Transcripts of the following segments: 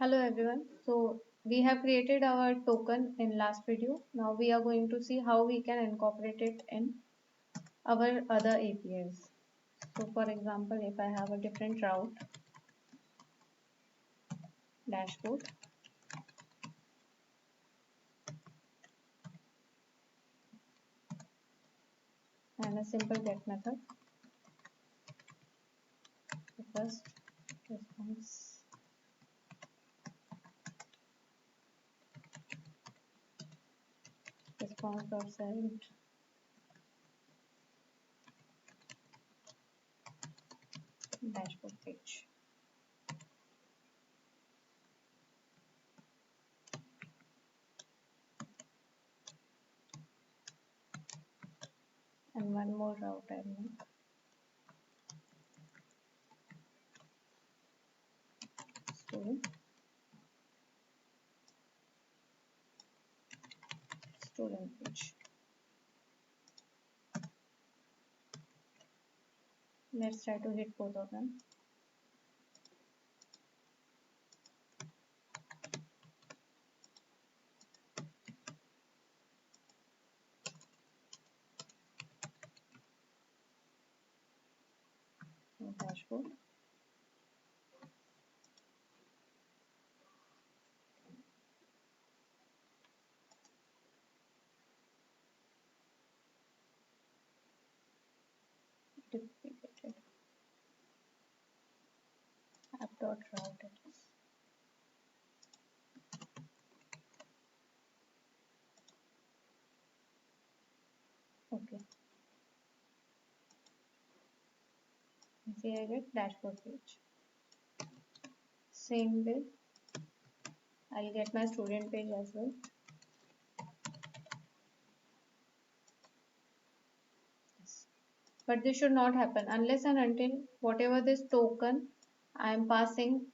Hello everyone. So we have created our token in last video. Now we are going to see how we can incorporate it in our other APIs. So for example, if I have a different route dashboard and a simple get method, the first response.send dashboard page. And one more route I'll make. Student page. Let's try to hit both of them. Dashboard. Duplicated app.route address. Okay. See, I get dashboard page. Same way, I'll get my student page as well. Yes. But this should not happen unless and until whatever this token I am passing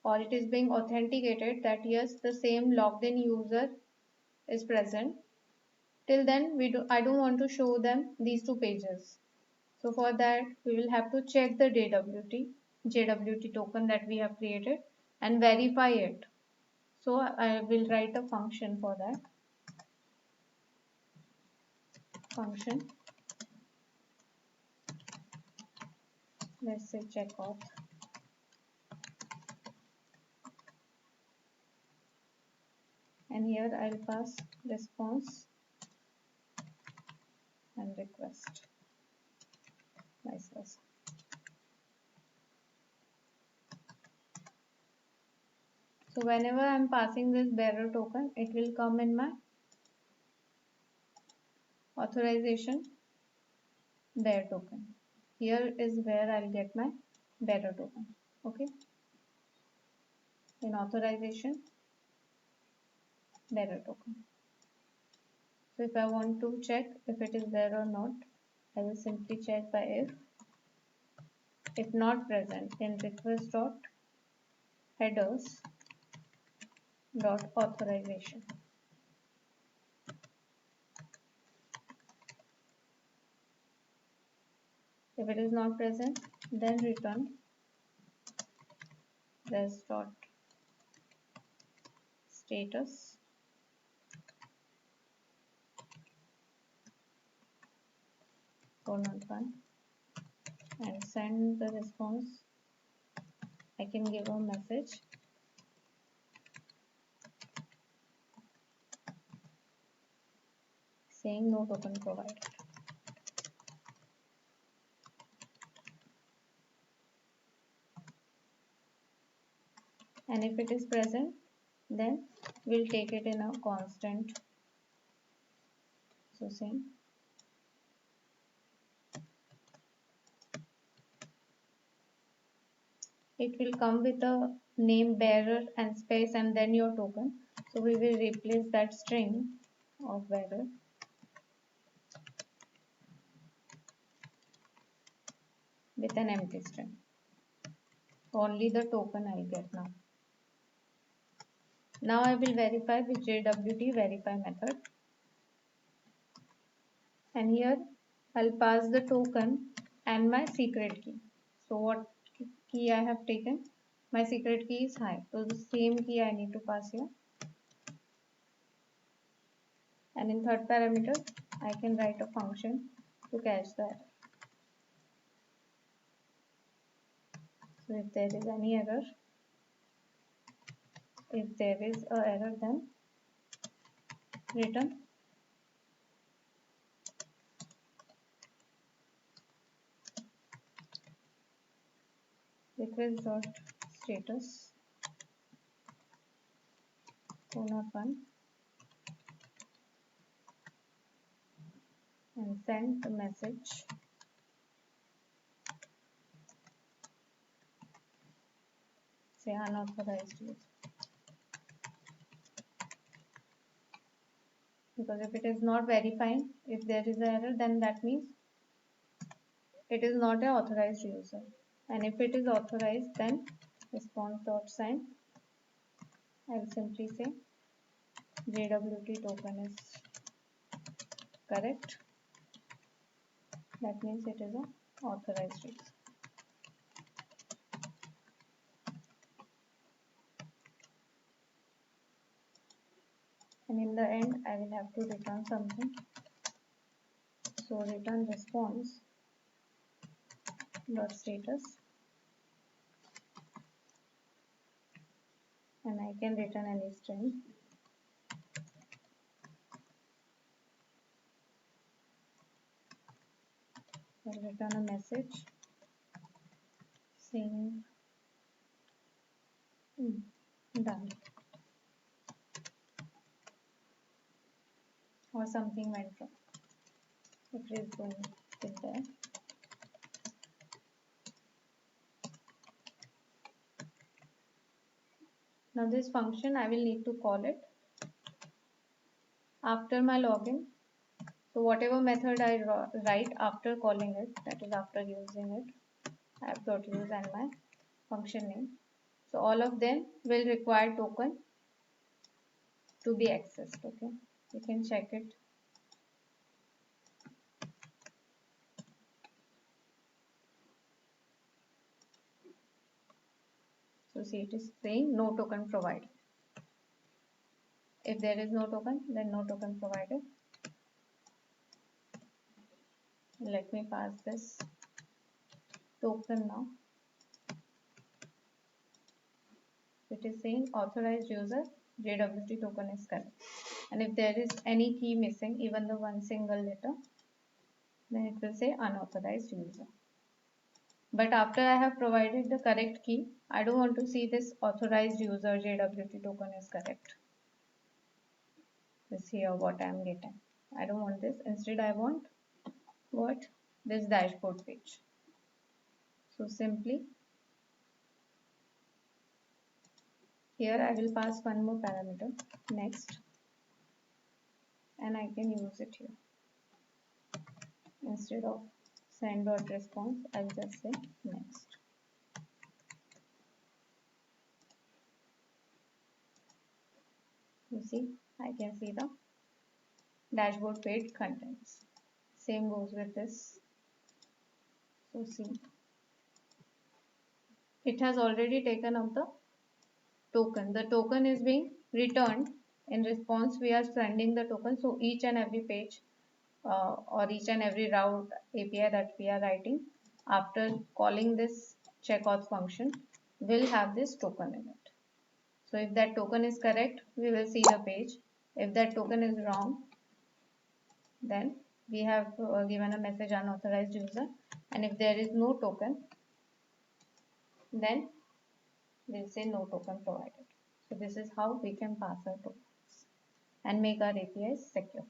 or it is being authenticated that yes, the same logged in user is present. Till then, I don't want to show them these two pages. So for that, we will have to check the JWT token that we have created and verify it. So I will write a function for that. Function, let's say checkoff, and here I'll pass response and request, vice versa. So whenever I'm passing this bearer token, it will come in my authorization bearer token. Here is where I'll get my bearer token. Okay. In authorization bearer token. So if I want to check if it is there or not, I will simply check by if not present in request dot headers dot authorization. If it is not present, then return res dot status .1 and send the response. I can give a message saying no token provided. And if it is present, then we'll take it in a constant. So same. It will come with a name bearer and space and then your token. So we will replace that string of bearer with an empty string. Only the token I'll get now. Now I will verify with JWT verify method. And here I'll pass the token and my secret key. So what key I have taken? my secret key is high. So the same key I need to pass here. And in third parameter, I can write a function to catch the error. So if there is any error, if there is a error, then return request dot status 401 and send the message say unauthorized user. Because if it is not verifying, if there is an error, then that means it is not an authorized user. And if it is authorized, then response dot sign, I'll simply say JWT token is correct. That means it is an authorized user. And in the end, I will have to return something. So return response dot status, and I can return any string. I'll return a message saying done, or something went wrong. If it is going till there. Now this function I will need to call it after my login. So whatever method I write after calling it, that is after using it, app.use and my function name. So all of them will require token to be accessed. Okay, you can check it. So see, it is saying no token provided. If there is no token, then no token provided. Let me pass this token now. It is saying authorized user JWT token is correct. And if there is any key missing, even the one single letter, then it will say unauthorized user. But after I have provided the correct key, I don't want to see this authorized user JWT token is correct. This here what I am getting. I don't want this. Instead I want what? This dashboard page. So simply here I will pass one more parameter, next, and I can use it here. Instead of send.response, I will just say next. You see, I can see the dashboard page contents. Same goes with this. So see, it has already taken up the token. The token is being returned. In response, we are sending the token. So each and every page or each and every route API that we are writing after calling this checkauth function will have this token in it. So if that token is correct, we will see the page. If that token is wrong, then we have given a message unauthorized user, and if there is no token, then we'll say no token provided. So this is how we can pass our tokens and make our APIs secure.